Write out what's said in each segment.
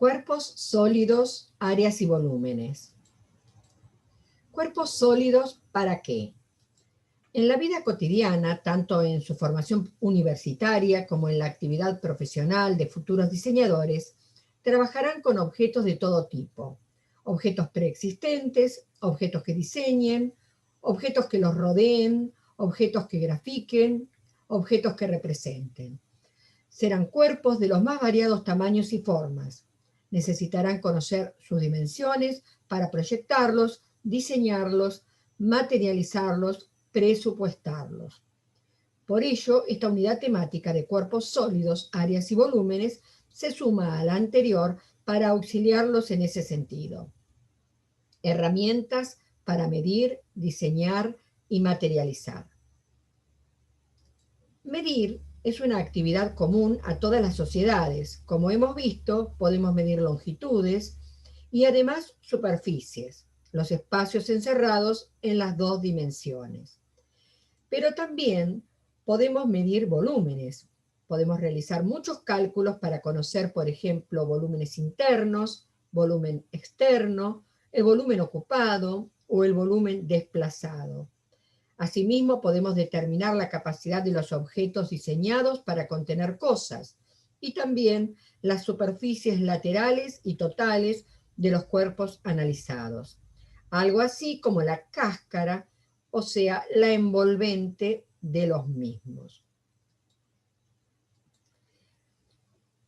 Cuerpos sólidos, áreas y volúmenes. ¿Cuerpos sólidos para qué? En la vida cotidiana, tanto en su formación universitaria como en la actividad profesional de futuros diseñadores, trabajarán con objetos de todo tipo. Objetos preexistentes, objetos que diseñen, objetos que los rodeen, objetos que grafiquen, objetos que representen. Serán cuerpos de los más variados tamaños y formas. Necesitarán conocer sus dimensiones para proyectarlos, diseñarlos, materializarlos, presupuestarlos. Por ello, esta unidad temática de cuerpos sólidos, áreas y volúmenes se suma a la anterior para auxiliarlos en ese sentido. Herramientas para medir, diseñar y materializar. Medir es una actividad común a todas las sociedades. Como hemos visto, podemos medir longitudes y además superficies, los espacios encerrados en las dos dimensiones. Pero también podemos medir volúmenes. Podemos realizar muchos cálculos para conocer, por ejemplo, volúmenes internos, volumen externo, el volumen ocupado o el volumen desplazado. Asimismo, podemos determinar la capacidad de los objetos diseñados para contener cosas y también las superficies laterales y totales de los cuerpos analizados. Algo así como la cáscara, o sea, la envolvente de los mismos.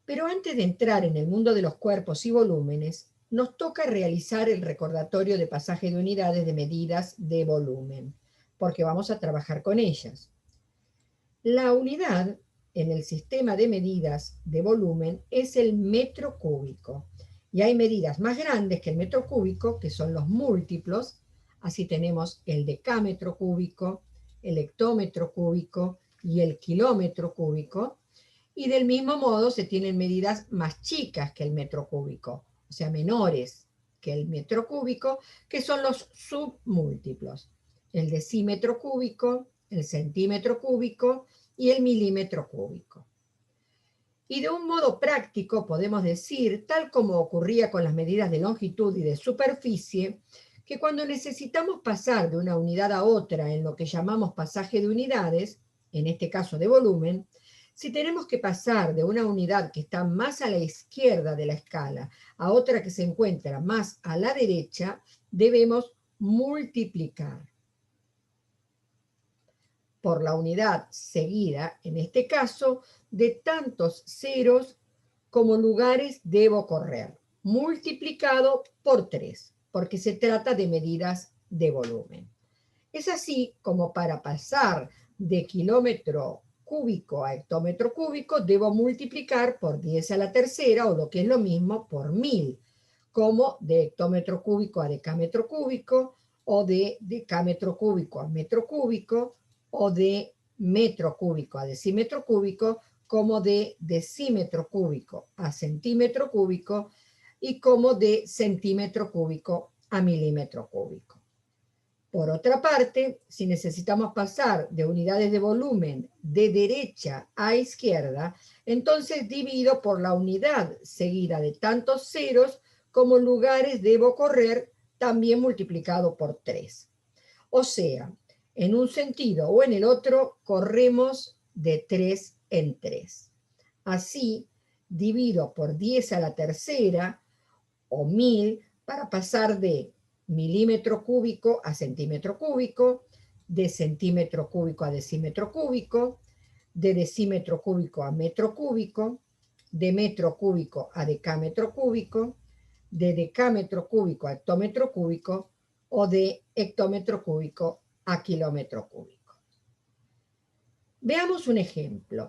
Pero antes de entrar en el mundo de los cuerpos y volúmenes, nos toca realizar el recordatorio de pasaje de unidades de medidas de volumen, porque vamos a trabajar con ellas. La unidad en el sistema de medidas de volumen es el metro cúbico, y hay medidas más grandes que el metro cúbico, que son los múltiplos. Así tenemos el decámetro cúbico, el hectómetro cúbico y el kilómetro cúbico, y del mismo modo se tienen medidas más chicas que el metro cúbico, o sea, menores que el metro cúbico, que son los submúltiplos. El decímetro cúbico, el centímetro cúbico y el milímetro cúbico. Y de un modo práctico podemos decir, tal como ocurría con las medidas de longitud y de superficie, que cuando necesitamos pasar de una unidad a otra en lo que llamamos pasaje de unidades, en este caso de volumen, si tenemos que pasar de una unidad que está más a la izquierda de la escala a otra que se encuentra más a la derecha, debemos multiplicar por la unidad seguida, en este caso, de tantos ceros como lugares debo correr, multiplicado por 3, porque se trata de medidas de volumen. Es así como para pasar de kilómetro cúbico a hectómetro cúbico, debo multiplicar por 10 a la tercera, o lo que es lo mismo, por 1000, como de hectómetro cúbico a decámetro cúbico, o de decámetro cúbico a metro cúbico, o de metro cúbico a decímetro cúbico, como de decímetro cúbico a centímetro cúbico, y como de centímetro cúbico a milímetro cúbico. Por otra parte, si necesitamos pasar de unidades de volumen de derecha a izquierda, entonces divido por la unidad seguida de tantos ceros como lugares debo correr, también multiplicado por 3. O sea, en un sentido o en el otro, corremos de 3 en 3. Así, divido por 10 a la tercera, o 1000, para pasar de milímetro cúbico a centímetro cúbico, de centímetro cúbico a decímetro cúbico, de decímetro cúbico a metro cúbico, de metro cúbico a decámetro cúbico, de decámetro cúbico a hectómetro cúbico, o de hectómetro cúbico a kilómetro cúbico. Veamos un ejemplo.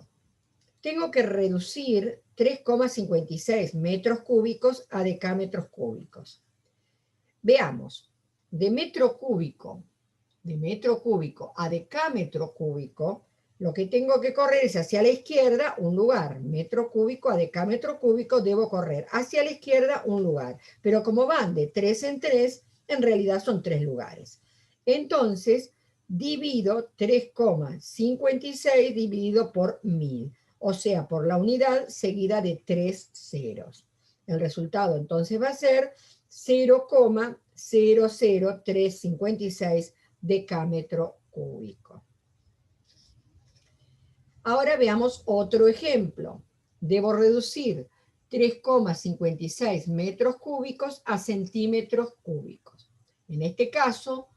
Tengo que reducir 3,56 metros cúbicos a decámetros cúbicos. Veamos, de metro cúbico a decámetro cúbico, lo que tengo que correr es hacia la izquierda un lugar. Metro cúbico a decámetro cúbico debo correr hacia la izquierda un lugar. Pero como van de 3 en 3, en realidad son 3 lugares. Entonces, divido 3,56 dividido por 1000. O sea, por la unidad seguida de 3 ceros. El resultado entonces va a ser 0,00356 decámetro cúbico. Ahora veamos otro ejemplo. Debo reducir 3,56 metros cúbicos a centímetros cúbicos. En este caso,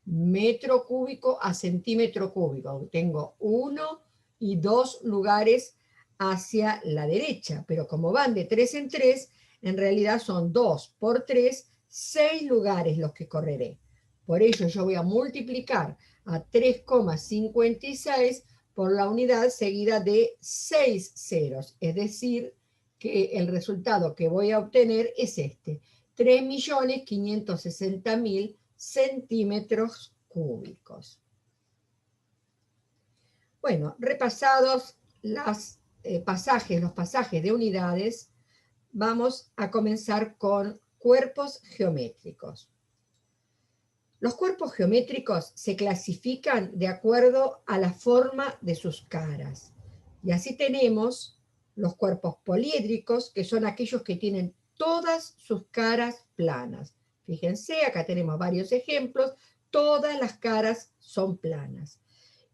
metro cúbico a centímetro cúbico. Tengo 1 y 2 lugares hacia la derecha, pero como van de 3 en 3, en realidad son 2 por 3, 6 lugares los que correré. Por ello yo voy a multiplicar a 3,56 por la unidad seguida de 6 ceros, es decir, que el resultado que voy a obtener es este, 3.560.000 centímetros cúbicos. Bueno, repasados los pasajes de unidades, vamos a comenzar con cuerpos geométricos. Los cuerpos geométricos se clasifican de acuerdo a la forma de sus caras. Y así tenemos los cuerpos poliédricos, que son aquellos que tienen todas sus caras planas. Fíjense, acá tenemos varios ejemplos, todas las caras son planas.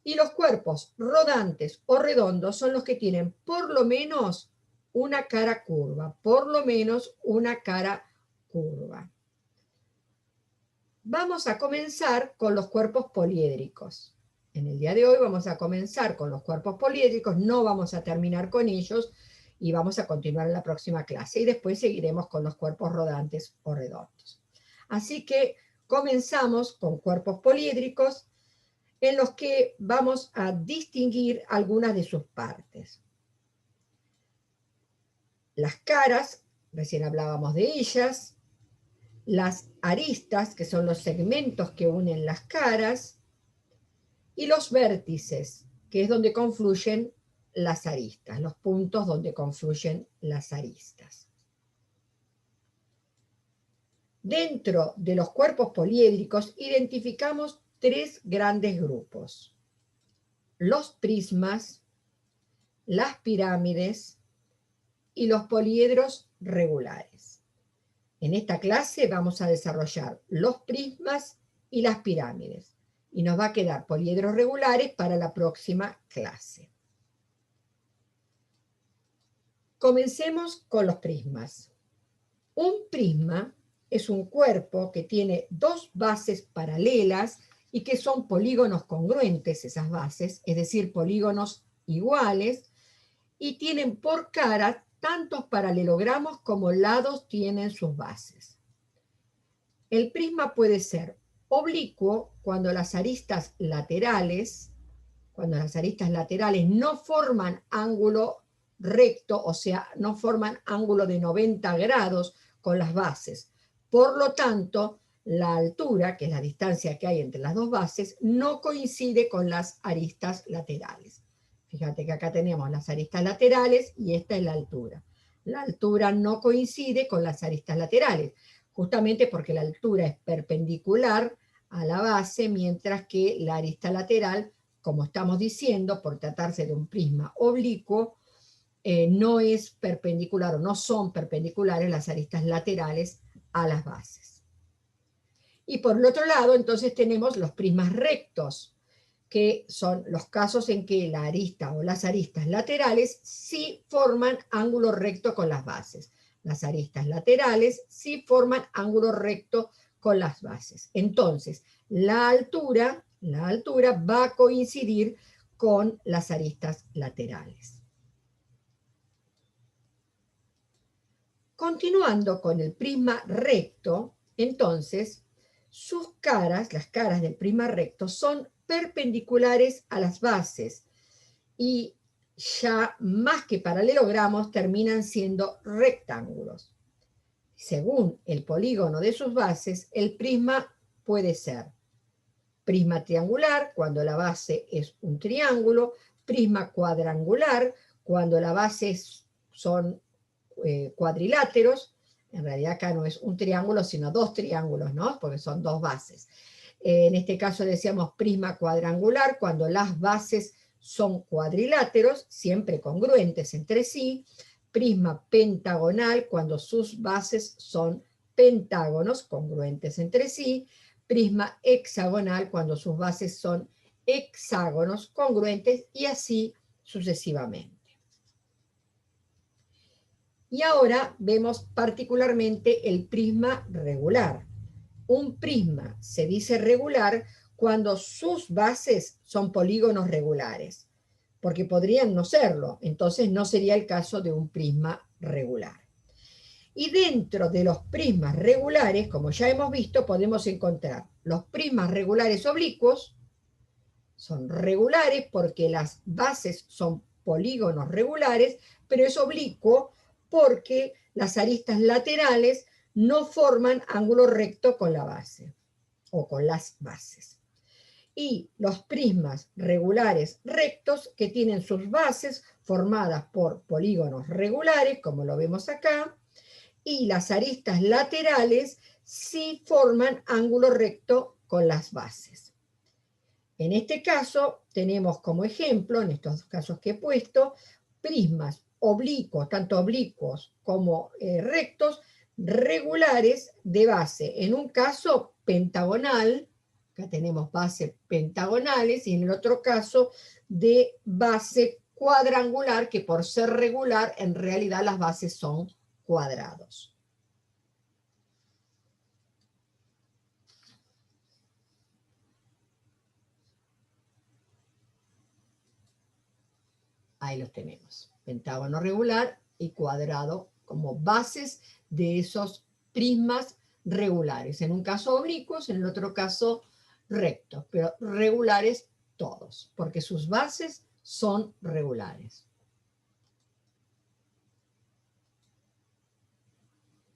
Y los cuerpos rodantes o redondos son los que tienen por lo menos una cara curva, por lo menos una cara curva. Vamos a comenzar con los cuerpos poliédricos. En el día de hoy vamos a comenzar con los cuerpos poliédricos, no vamos a terminar con ellos y vamos a continuar en la próxima clase y después seguiremos con los cuerpos rodantes o redondos. Así que comenzamos con cuerpos poliédricos en los que vamos a distinguir algunas de sus partes. Las caras, recién hablábamos de ellas, las aristas, que son los segmentos que unen las caras, y los vértices, que es donde confluyen las aristas, los puntos donde confluyen las aristas. Dentro de los cuerpos poliédricos identificamos tres grandes grupos: los prismas, las pirámides y los poliedros regulares. En esta clase vamos a desarrollar los prismas y las pirámides, y nos va a quedar poliedros regulares para la próxima clase. Comencemos con los prismas. Un prisma es un cuerpo que tiene dos bases paralelas y que son polígonos congruentes esas bases, es decir, polígonos iguales, y tienen por cara tantos paralelogramos como lados tienen sus bases. El prisma puede ser oblicuo cuando las aristas laterales no forman ángulo recto, o sea, no forman ángulo de 90 grados con las bases. Por lo tanto, la altura, que es la distancia que hay entre las dos bases, no coincide con las aristas laterales. Fíjate que acá tenemos las aristas laterales y esta es la altura. La altura no coincide con las aristas laterales, justamente porque la altura es perpendicular a la base, mientras que la arista lateral, como estamos diciendo, por tratarse de un prisma oblicuo, no es perpendicular o no son perpendiculares las aristas laterales a las bases. Y por el otro lado, entonces tenemos los prismas rectos, que son los casos en que la arista o las aristas laterales sí forman ángulo recto con las bases. Las aristas laterales sí forman ángulo recto con las bases. Entonces, la altura va a coincidir con las aristas laterales. Continuando con el prisma recto, entonces, sus caras, las caras del prisma recto, son perpendiculares a las bases y ya más que paralelogramos terminan siendo rectángulos. Según el polígono de sus bases, el prisma puede ser prisma triangular cuando la base es un triángulo, prisma cuadrangular cuando la base son cuadriláteros. En realidad acá no es un triángulo, sino dos triángulos, ¿no? Porque son dos bases. En este caso decíamos prisma cuadrangular cuando las bases son cuadriláteros, siempre congruentes entre sí. prisma pentagonal cuando sus bases son pentágonos congruentes entre sí, prisma hexagonal cuando sus bases son hexágonos congruentes y así sucesivamente. Y ahora vemos particularmente el prisma regular. Un prisma se dice regular cuando sus bases son polígonos regulares, porque podrían no serlo, entonces no sería el caso de un prisma regular. Y dentro de los prismas regulares, como ya hemos visto, podemos encontrar los prismas regulares oblicuos, son regulares porque las bases son polígonos regulares, pero es oblicuo porque las aristas laterales no forman ángulo recto con la base o con las bases. Y los prismas regulares rectos que tienen sus bases formadas por polígonos regulares, como lo vemos acá, y las aristas laterales sí forman ángulo recto con las bases. En este caso, tenemos como ejemplo, en estos casos que he puesto, prismas oblicuos, tanto oblicuos como rectos, regulares de base. En un caso, pentagonal, acá tenemos bases pentagonales, y en el otro caso, de base cuadrangular, que por ser regular, en realidad las bases son cuadrados. Ahí los tenemos, pentágono regular y cuadrado como bases de esos prismas regulares. En un caso oblicuos, en el otro caso rectos, pero regulares todos, porque sus bases son regulares.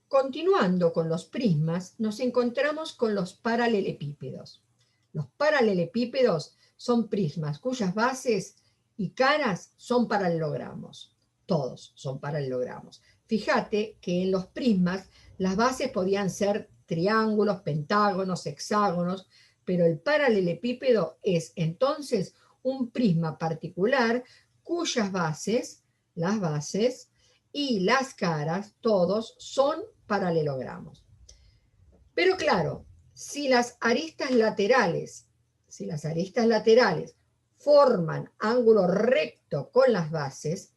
Continuando con los prismas, nos encontramos con los paralelepípedos. Los paralelepípedos son prismas cuyas bases y caras son paralelogramos. Todos son paralelogramos. Fíjate que en los prismas las bases podían ser triángulos, pentágonos, hexágonos, pero el paralelepípedo es entonces un prisma particular cuyas bases, las bases y las caras, todos son paralelogramos. Pero claro, si las aristas laterales forman ángulo recto con las bases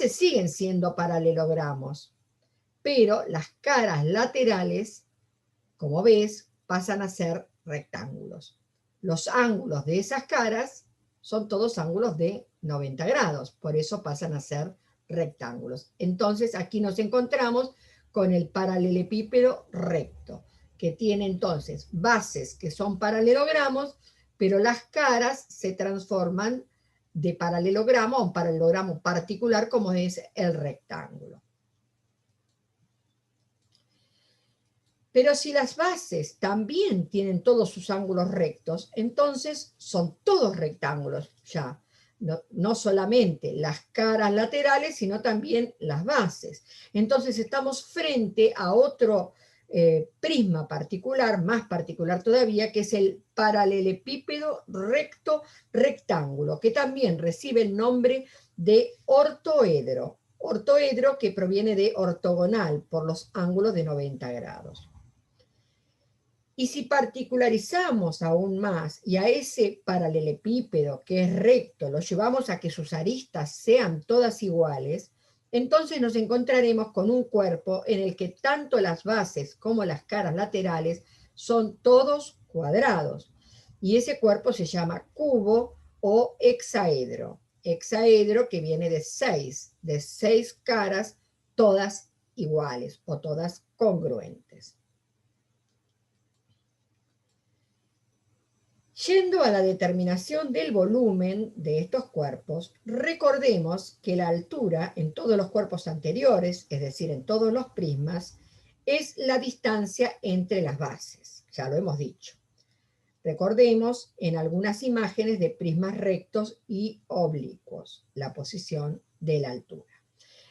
siguen siendo paralelogramos, pero las caras laterales, como ves, pasan a ser rectángulos. Los ángulos de esas caras son todos ángulos de 90 grados, por eso pasan a ser rectángulos. Entonces aquí nos encontramos con el paralelepípedo recto, que tiene entonces bases que son paralelogramos, pero las caras se transforman de paralelogramo a un paralelogramo particular como es el rectángulo. Pero si las bases también tienen todos sus ángulos rectos, entonces son todos rectángulos ya. No solamente las caras laterales, sino también las bases. Entonces estamos frente a otro prisma particular, más particular todavía, que es el paralelepípedo recto rectángulo, que también recibe el nombre de ortoedro. Ortoedro que proviene de ortogonal, por los ángulos de 90 grados. Y si particularizamos aún más y a ese paralelepípedo que es recto lo llevamos a que sus aristas sean todas iguales, entonces nos encontraremos con un cuerpo en el que tanto las bases como las caras laterales son todos cuadrados. Y ese cuerpo se llama cubo o hexaedro. Hexaedro que viene de seis caras todas iguales o todas congruentes. Yendo a la determinación del volumen de estos cuerpos, recordemos que la altura en todos los cuerpos anteriores, es decir, en todos los prismas, es la distancia entre las bases, ya lo hemos dicho. Recordemos en algunas imágenes de prismas rectos y oblicuos, la posición de la altura.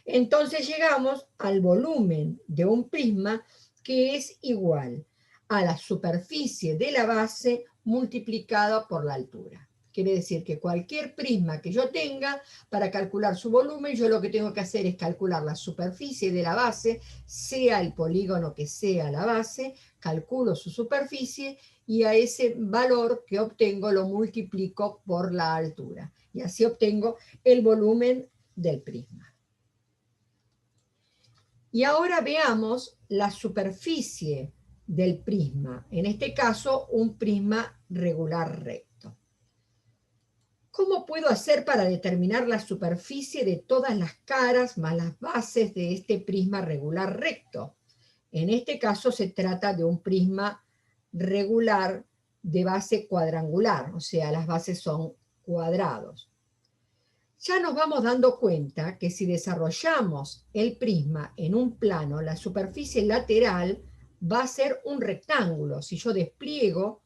Entonces llegamos al volumen de un prisma que es igual a la superficie de la base multiplicada por la altura, Quiere decir que cualquier prisma que yo tenga, para calcular su volumen, yo lo que tengo que hacer es calcular la superficie de la base, sea el polígono que sea la base, calculo su superficie y a ese valor que obtengo lo multiplico por la altura. Y así obtengo el volumen del prisma. Y ahora veamos la superficie del prisma, en este caso un prisma regular recto. ¿Cómo puedo hacer para determinar la superficie de todas las caras más las bases de este prisma regular recto? En este caso se trata de un prisma regular de base cuadrangular, o sea, las bases son cuadrados. Ya nos vamos dando cuenta que si desarrollamos el prisma en un plano, la superficie lateral va a ser un rectángulo. Si yo despliego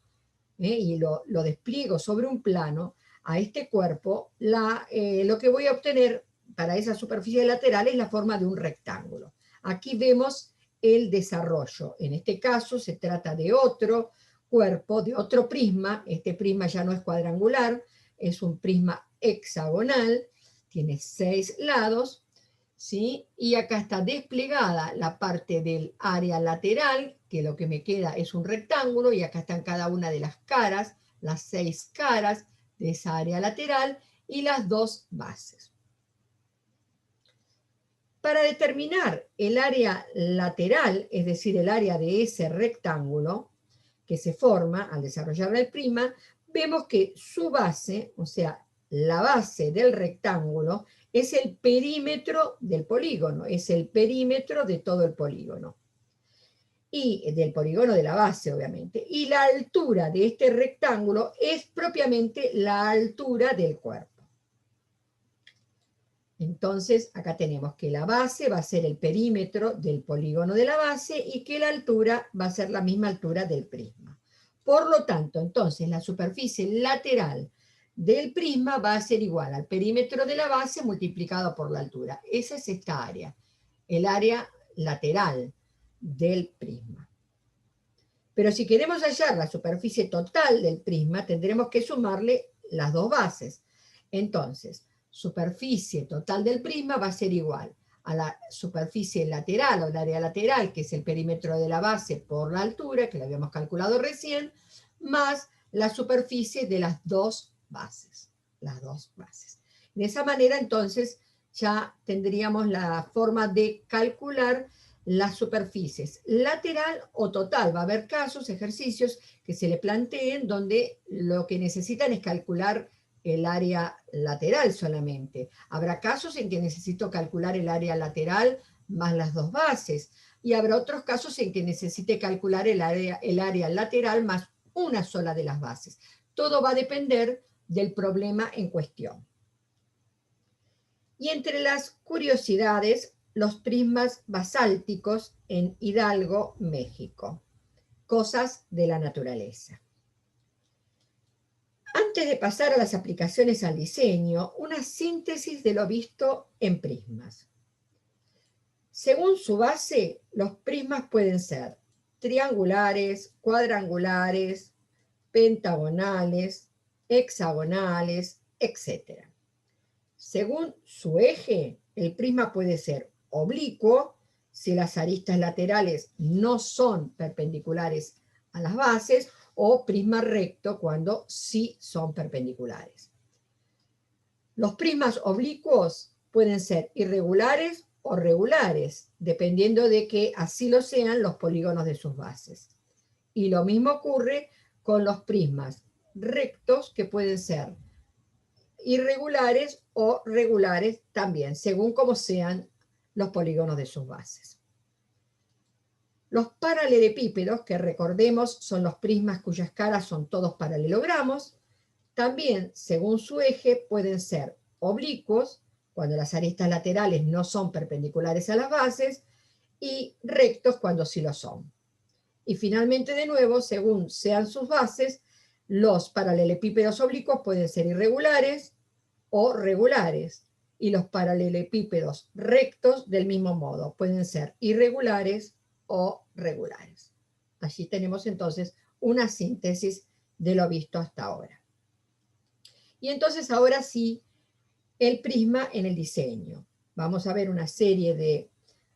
y lo despliego sobre un plano, a este cuerpo, lo que voy a obtener para esa superficie lateral es la forma de un rectángulo. Aquí vemos el desarrollo. En este caso se trata de otro cuerpo, de otro prisma. Este prisma ya no es cuadrangular, es un prisma hexagonal, tiene 6 lados, ¿sí? Y acá está desplegada la parte del área lateral, que lo que me queda es un rectángulo, y acá están cada una de las caras, las 6 caras de esa área lateral y las 2 bases. Para determinar el área lateral, es decir, el área de ese rectángulo que se forma al desarrollar el prisma, vemos que su base, o sea, la base del rectángulo, es el perímetro del polígono, es el perímetro de todo el polígono. Y del polígono de la base, obviamente. Y la altura de este rectángulo es propiamente la altura del cuerpo. Entonces, acá tenemos que la base va a ser el perímetro del polígono de la base y que la altura va a ser la misma altura del prisma. Por lo tanto, entonces, la superficie lateral del prisma va a ser igual al perímetro de la base multiplicado por la altura. Esa es esta área, el área lateral del prisma. Pero si queremos hallar la superficie total del prisma, tendremos que sumarle las 2 bases. Entonces, superficie total del prisma va a ser igual a la superficie lateral o el área lateral, que es el perímetro de la base por la altura, que lo habíamos calculado recién, más la superficie de las 2 bases. Las 2 bases. De esa manera, entonces, ya tendríamos la forma de calcular las superficies lateral o total. Va a haber casos, ejercicios que se le planteen donde lo que necesitan es calcular el área lateral solamente. Habrá casos en que necesito calcular el área lateral más las 2 bases y habrá otros casos en que necesite calcular el área lateral más una sola de las bases. Todo va a depender del problema en cuestión. Y entre las curiosidades, los prismas basálticos en Hidalgo, México. Cosas de la naturaleza. Antes de pasar a las aplicaciones al diseño, una síntesis de lo visto en prismas. Según su base, los prismas pueden ser triangulares, cuadrangulares, pentagonales, hexagonales, etc. Según su eje, el prisma puede ser oblicuo, si las aristas laterales no son perpendiculares a las bases, o prisma recto cuando sí son perpendiculares. Los prismas oblicuos pueden ser irregulares o regulares, dependiendo de que así lo sean los polígonos de sus bases. Y lo mismo ocurre con los prismas rectos, que pueden ser irregulares o regulares también, según como sean los polígonos de sus bases. Los paralelepípedos, que recordemos son los prismas cuyas caras son todos paralelogramos, también, según su eje, pueden ser oblicuos, cuando las aristas laterales no son perpendiculares a las bases, y rectos cuando sí lo son. Y finalmente, de nuevo, según sean sus bases, los paralelepípedos oblicuos pueden ser irregulares o regulares, y los paralelepípedos rectos del mismo modo, pueden ser irregulares o regulares. Allí tenemos entonces una síntesis de lo visto hasta ahora. Y entonces ahora sí, el prisma en el diseño. Vamos a ver una serie de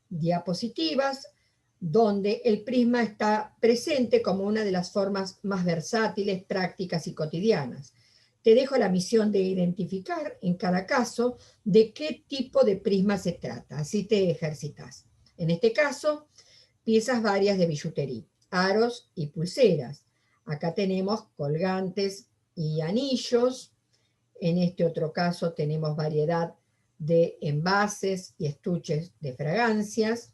diapositivas donde el prisma está presente como una de las formas más versátiles, prácticas y cotidianas. Te dejo la misión de identificar en cada caso de qué tipo de prisma se trata, así te ejercitas. En este caso, piezas varias de billutería, aros y pulseras. Acá tenemos colgantes y anillos. En este otro caso tenemos variedad de envases y estuches de fragancias,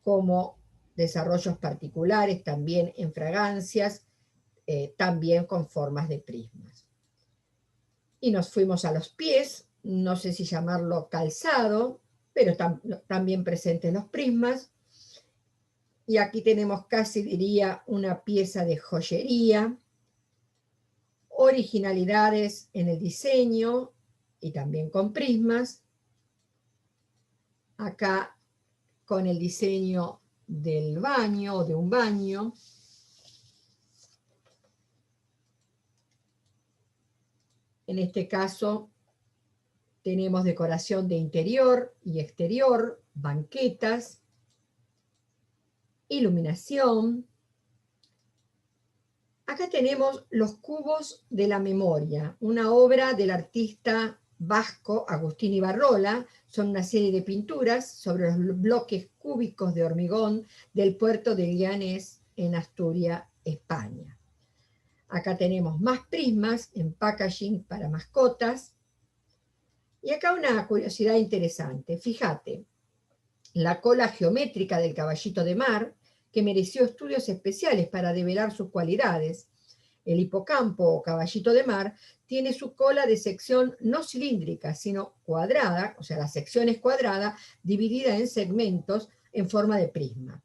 como desarrollos particulares también en fragancias, también con formas de prismas. Y nos fuimos a los pies, no sé si llamarlo calzado, pero también presentes los prismas. Y aquí tenemos casi, diría, una pieza de joyería, originalidades en el diseño y también con prismas. Acá con el diseño del baño o de un baño. En este caso tenemos decoración de interior y exterior, banquetas, iluminación. Acá tenemos los cubos de la memoria, una obra del artista vasco Agustín Ibarrola. Son una serie de pinturas sobre los bloques cúbicos de hormigón del puerto de Llanes en Asturias, España. Acá tenemos más prismas en packaging para mascotas. Y acá una curiosidad interesante. Fíjate, la cola geométrica del caballito de mar, que mereció estudios especiales para develar sus cualidades. El hipocampo o caballito de mar tiene su cola de sección no cilíndrica, sino cuadrada, o sea, la sección es cuadrada, dividida en segmentos en forma de prisma.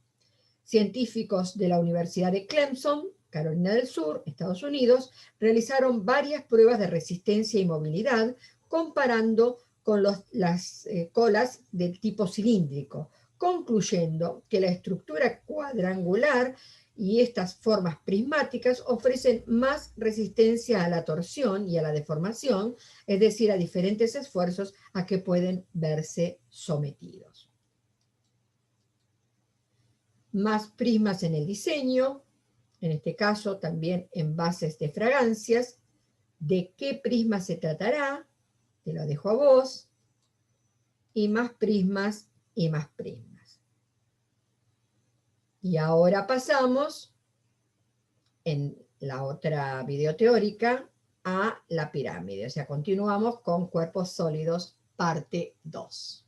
Científicos de la Universidad de Clemson, Carolina del Sur, Estados Unidos, realizaron varias pruebas de resistencia y movilidad comparando con las colas del tipo cilíndrico, concluyendo que la estructura cuadrangular y estas formas prismáticas ofrecen más resistencia a la torsión y a la deformación, es decir, a diferentes esfuerzos a que pueden verse sometidos. Más prismas en el diseño, en este caso también envases de fragancias. ¿De qué prisma se tratará? Te lo dejo a vos. Y más prismas y más prismas. Y ahora pasamos, en la otra videoteórica, a la pirámide. O sea, continuamos con cuerpos sólidos, parte 2.